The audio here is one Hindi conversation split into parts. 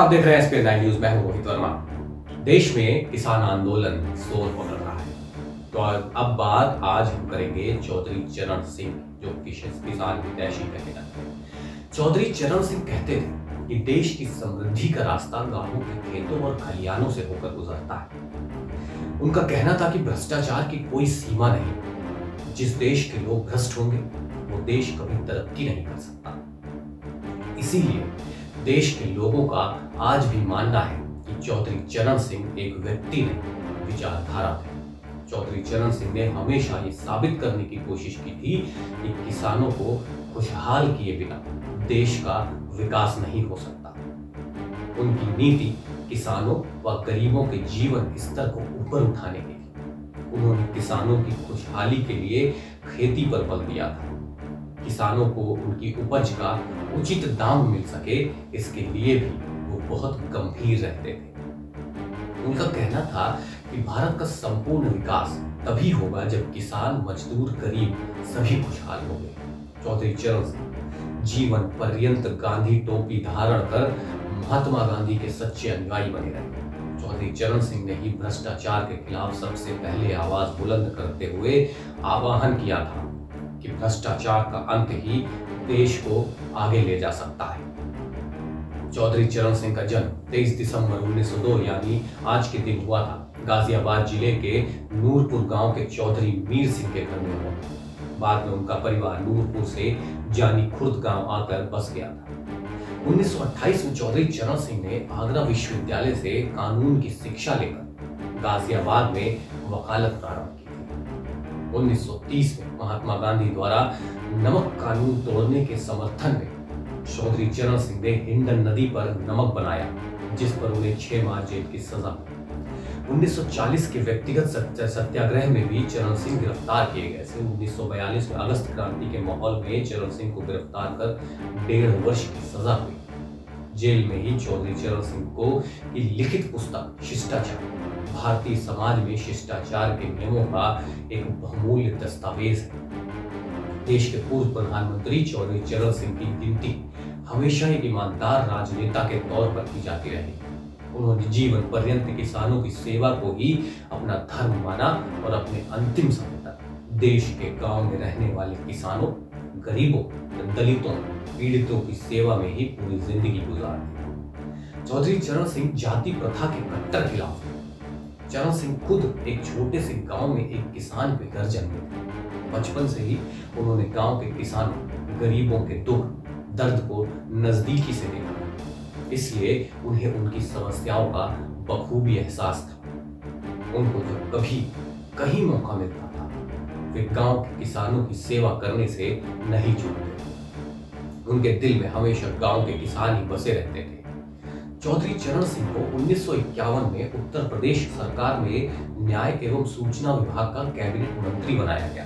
आप देख रहे हैं एसपीएन 9 न्यूज। मैं हूं रोहित वर्मा। देश में किसान आंदोलन जोर पकड़ रहा है। तो अब बात आज हम करेंगे चौधरी चरण सिंह, जो किसान हितैषी कहे जाते हैं। चौधरी चरण सिंह कहते थे कि देश की समृद्धि का रास्ता गांवों के खेतों और खलिहानों से होकर गुजरता है। उनका कहना था कि भ्रष्टाचार की कोई सीमा नहीं। जिस देश के लोग भ्रष्ट होंगे वो देश कभी तरक्की नहीं कर सकता। इसीलिए देश के लोगों का आज भी मानना है कि चौधरी चरण सिंह एक व्यक्ति नहीं, विचारधारा थे। चौधरी चरण सिंह ने हमेशा ये साबित करने की कोशिश की थी कि किसानों को खुशहाल किए बिना देश का विकास नहीं हो सकता। उनकी नीति किसानों व गरीबों के जीवन स्तर को ऊपर उठाने की थी। उन्होंने किसानों की खुशहाली के लिए खेती पर बल दिया था। किसानों को उनकी उपज का उचित दाम मिल सके, इसके लिए भी वो बहुत गंभीर रहते थे। उनका कहना था कि भारत का संपूर्ण विकास तभी होगा जब किसान, मजदूर, गरीब सभी खुशहाल होंगे। चौधरी चरण सिंह जीवन पर्यंत गांधी टोपी धारण कर महात्मा गांधी के सच्चे अनुयायी बने रहे। चौधरी चरण सिंह ने ही भ्रष्टाचार के खिलाफ सबसे पहले आवाज बुलंद करते हुए आह्वान किया था कि भ्रष्टाचार का अंत ही देश को आगे ले जा सकता है। चौधरी चरण सिंह का जन्म 23 दिसंबर 1902 यानी आज के दिन हुआ था। गाजियाबाद जिले के नूरपुर गांव के चौधरी मीर सिंह के घर में हुआ। बाद में उनका परिवार नूरपुर से जानी खुर्द गांव आकर बस गया था। 1928 में चौधरी चरण सिंह ने आगरा विश्वविद्यालय से कानून की शिक्षा लेकर गाजियाबाद में वकालत प्रारंभ की। 1930 में महात्मा गांधी द्वारा नमक कानून तोड़ने के समर्थन में चौधरी चरण सिंह ने हिंडन नदी पर नमक बनाया, जिस पर उन्हें 6 माह जेल की सजा मिली। 1940 के व्यक्तिगत सत्याग्रह में भी चरण सिंह गिरफ्तार किए गए थे। 1942 में अगस्त क्रांति के माहौल में चरण सिंह को गिरफ्तार कर 1.5 वर्ष की सजा हुई। जेल में ही चौधरी चरण सिंह को की लिखित पुस्तक शिष्टाचार भारतीय समाज में शिष्टाचार के नियमों का एक बहुमूल्य दस्तावेज है। देश के पूर्व प्रधानमंत्री चौधरी चरण सिंह की गिनती हमेशा एक ईमानदार राजनेता के तौर पर की जाती रही। उन्होंने जीवन पर्यंत किसानों की सेवा को ही अपना धर्म माना और अपने अंतिम समय तक देश के गांव में रहने वाले किसानों, गरीबों, दलितों, पीड़ितों की सेवा में ही पूरी जिंदगी गुजार दी। चौधरी चरण सिंह जाति प्रथा के कट्टर खिलाफ थे। चरण सिंह खुद एक छोटे से गांव में एक किसान के घर जन्मे थे। बचपन से ही उन्होंने गांव के किसानों, गरीबों के दुख दर्द को नजदीकी से देखा, इसलिए उन्हें उनकी समस्याओं का बखूबी एहसास था। उनको जब कभी कहीं मौका मिलता था वे गांव के किसानों की सेवा करने से नहीं चूकते। उनके दिल में हमेशा गांव के किसान ही बसे रहते थे। चौधरी चरण सिंह को 1951 में उत्तर प्रदेश सरकार में न्याय एवं सूचना विभाग का कैबिनेट मंत्री बनाया गया।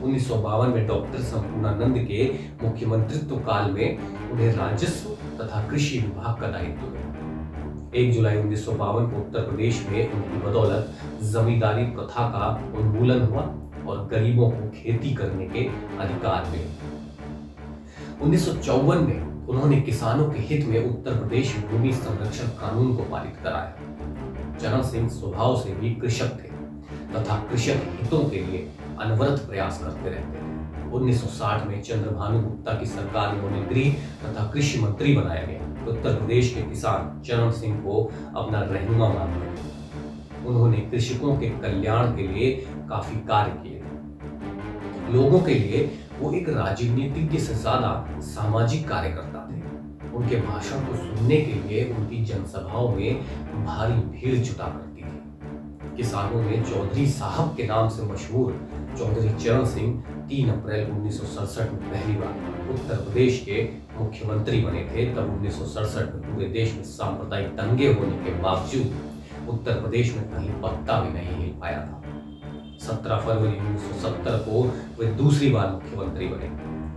1952 में डॉक्टर संपूर्णानंद के मुख्यमंत्रित्व काल में उन्हें राजस्व तथा कृषि विभाग का दायित्व मिला। 1 जुलाई 1952 को उत्तर प्रदेश में उनकी बदौलत जमींदारी प्रथा का उन्मूलन हुआ और गरीबों को खेती करने के अधिकार मिले। 1954 में उन्होंने किसानों के हित में उत्तर प्रदेश भूमि संरक्षण कानून को पारित कराया। चरण सिंह स्वभाव से भी कृषक थे तथा कृषक हितों के लिए अनवरत प्रयास करते रहते थे। 1960 में चंद्रभानु गुप्ता की सरकार में उन्हें गृह तथा कृषि मंत्री बनाया गया। उत्तर प्रदेश के किसान चरण सिंह को अपना रहनुमा मानते थे। उन्होंने कृषकों के कल्याण के लिए काफी कार्य किए थे। लोगों के लिए वो एक राजनीतिज्ञ से ज्यादा सामाजिक कार्यकर्ता थे। उनके भाषण को सुनने के लिए उनकी जनसभाओं में भारी भीड़ जुटा करती थी। किसानों में चौधरी साहब के नाम से मशहूर चौधरी चरण सिंह 3 अप्रैल 1967 में पहली बार उत्तर प्रदेश के मुख्यमंत्री बने थे। तब 1967 में पूरे देश में सांप्रदायिक दंगे होने के बावजूद उत्तर प्रदेश में कहीं पत्ता भी नहीं हिल पाया था। 17 फरवरी 1970 को वे दूसरी बार मुख्यमंत्री बने।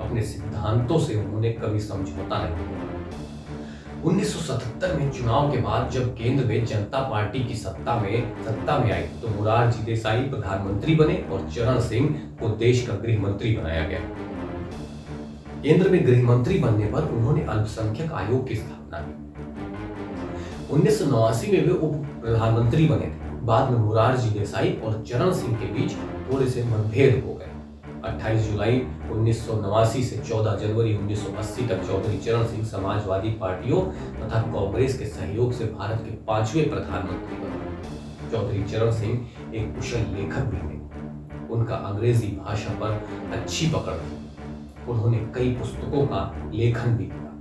अपने सिद्धांतों से उन्होंने कभी समझौता नहीं किया। 1977 में चुनाव के बाद जब केंद्र में जनता पार्टी की सत्ता में आई तो मोरारजी देसाई प्रधानमंत्री बने और चरण सिंह को देश का गृह मंत्री बनाया गया। केंद्र में गृह मंत्री बनने पर उन्होंने अल्पसंख्यक आयोग की स्थापना की। 1989 में वे उप प्रधानमंत्री बने थे। बाद में मोरारजी देसाई और चरण सिंह के बीच थोड़े से मतभेद हो गए। 28 जुलाई 1989 से 14 जनवरी 1980 तक चौधरी चरण सिंह समाजवादी पार्टियों तथा कांग्रेस के सहयोग से भारत के 5वें प्रधानमंत्री बने। चौधरी चरण सिंह एक कुशल लेखक भी थे। उनका अंग्रेजी भाषा पर अच्छी पकड़ थी। उन्होंने कई पुस्तकों का लेखन भी किया।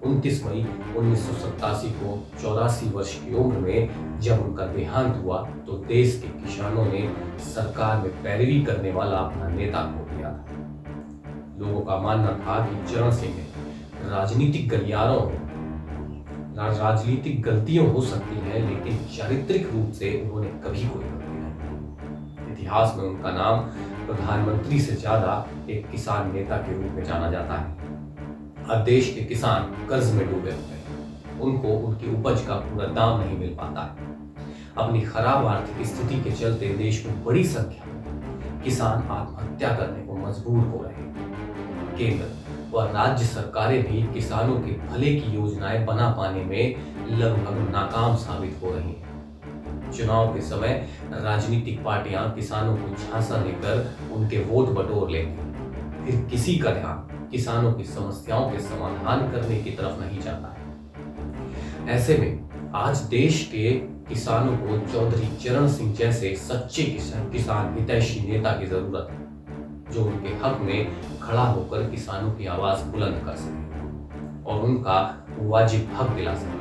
29 मई 1987 को 84 वर्ष की उम्र में जब उनका देहांत हुआ तो देश के किसानों ने सरकार में पैरवी करने वाला अपना नेता खो दिया था। लोगों का मानना था कि चरण सिंह ने राजनीतिक गलतियां हो सकती हैं, लेकिन चारित्रिक रूप से उन्होंने कभी कोई गलती नहीं की। इतिहास में उनका नाम प्रधानमंत्री से ज्यादा एक किसान नेता के रूप में जाना जाता है। अब देश के किसान कर्ज में डूबे हुए हैं। उनको उनकी उपज का पूरा दाम नहीं मिल पाता है। अपनी खराब आर्थिक स्थिति के चलते देश में बड़ी संख्या में किसान आत्महत्या करने को मजबूर हो रहे हैं। केंद्र व राज्य सरकारें भी किसानों के भले की योजनाएं बना पाने में लगभग नाकाम साबित हो रही हैं। चुनाव के समय राजनीतिक पार्टियां किसानों को झांसा देकर उनके वोट बटोर लेती हैं। फिर किसी का ध्यान किसानों की समस्याओं के समाधान करने की तरफ नहीं जाता है। ऐसे में आज देश के किसानों को चौधरी चरण सिंह जैसे सच्चे किसान हितैषी नेता की जरूरत है, जो उनके हक में खड़ा होकर किसानों की आवाज बुलंद कर सके और उनका वाजिब हक दिला सके।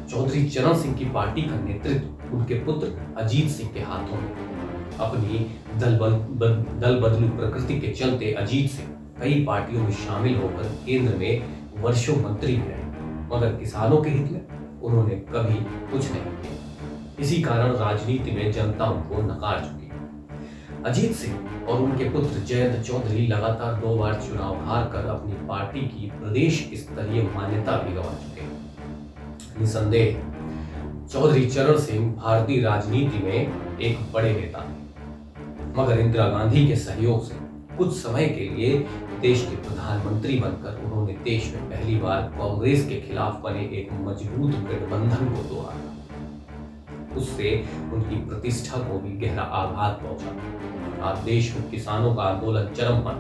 चौधरी चरण सिंह की पार्टी का नेतृत्व उनके पुत्र अजीत सिंह के हाथों में। अपनी दल बदलू प्रकृति के चलते अजीत सिंह कई पार्टियों में शामिल होकर केंद्र में वर्षों मंत्री रहे, मगर किसानों के हित में उन्होंने कभी कुछ नहीं किया। इसी कारण राजनीति में जनता उनको नकार चुकी। अजीत सिंह और उनके पुत्र जयंत चौधरी लगातार 2 बार चुनाव हारकर अपनी पार्टी की प्रदेश स्तरीय मान्यता भी गंवा चुके हैं। निसंदेह चौधरी चरण सिंह भारतीय राजनीति में एक बड़े नेता थे, मगर इंदिरा गांधी के सहयोग से कुछ समय के लिए देश के प्रधानमंत्री बनकर उन्होंने देश में पहली बार कांग्रेस के खिलाफ बने एक मजबूत गठबंधन को तोड़ा। उससे उनकी प्रतिष्ठा को भी गहरा आघात पहुंचा। आज देश में किसानों का आंदोलन चरम पर।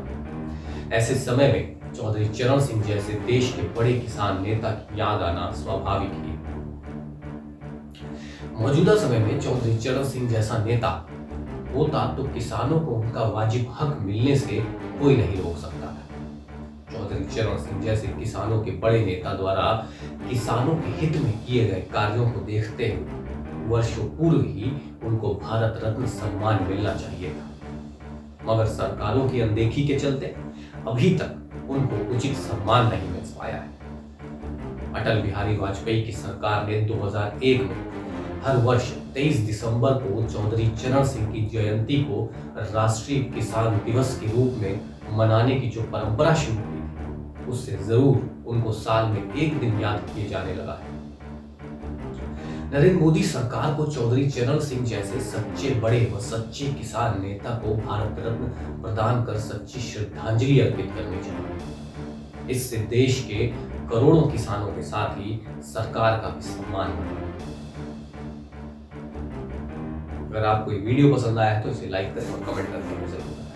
ऐसे समय में चौधरी चरण सिंह जैसे देश के बड़े किसान नेता की याद आना स्वाभाविक ही। मौजूदा समय में चौधरी चरण सिंह जैसा नेता होता तो किसानों को उनका वाजिब हक मिलने से कोई नहीं रोक सकता था। चौधरी चरण सिंह जैसे किसानों के बड़े नेता द्वारा किसानों के हित में किए गए कार्यों को देखते हुए वर्षों पूर्व ही उनको भारत रत्न सम्मान मिलना चाहिए था, मगर सरकारों की अनदेखी के चलते अभी तक उनको उचित सम्मान नहीं मिल पाया है। अटल बिहारी वाजपेयी की सरकार ने 2001 में हर वर्ष 23 दिसंबर को चौधरी चरण सिंह की जयंती को राष्ट्रीय किसान दिवस के रूप में मनाने की जो परंपरा शुरू की, उससे जरूर उनको साल में एक दिन याद किए जाने लगा है। नरेंद्र मोदी सरकार को चौधरी चरण सिंह जैसे सच्चे बड़े व सच्चे किसान नेता को भारत रत्न प्रदान कर सच्ची श्रद्धांजलि अर्पित करनी चाहिए। इससे देश के करोड़ों किसानों के साथ ही सरकार का भी सम्मान बढ़ेगा। अगर आपको ये वीडियो पसंद आया है तो इसे लाइक करें और कमेंट करके जरूर।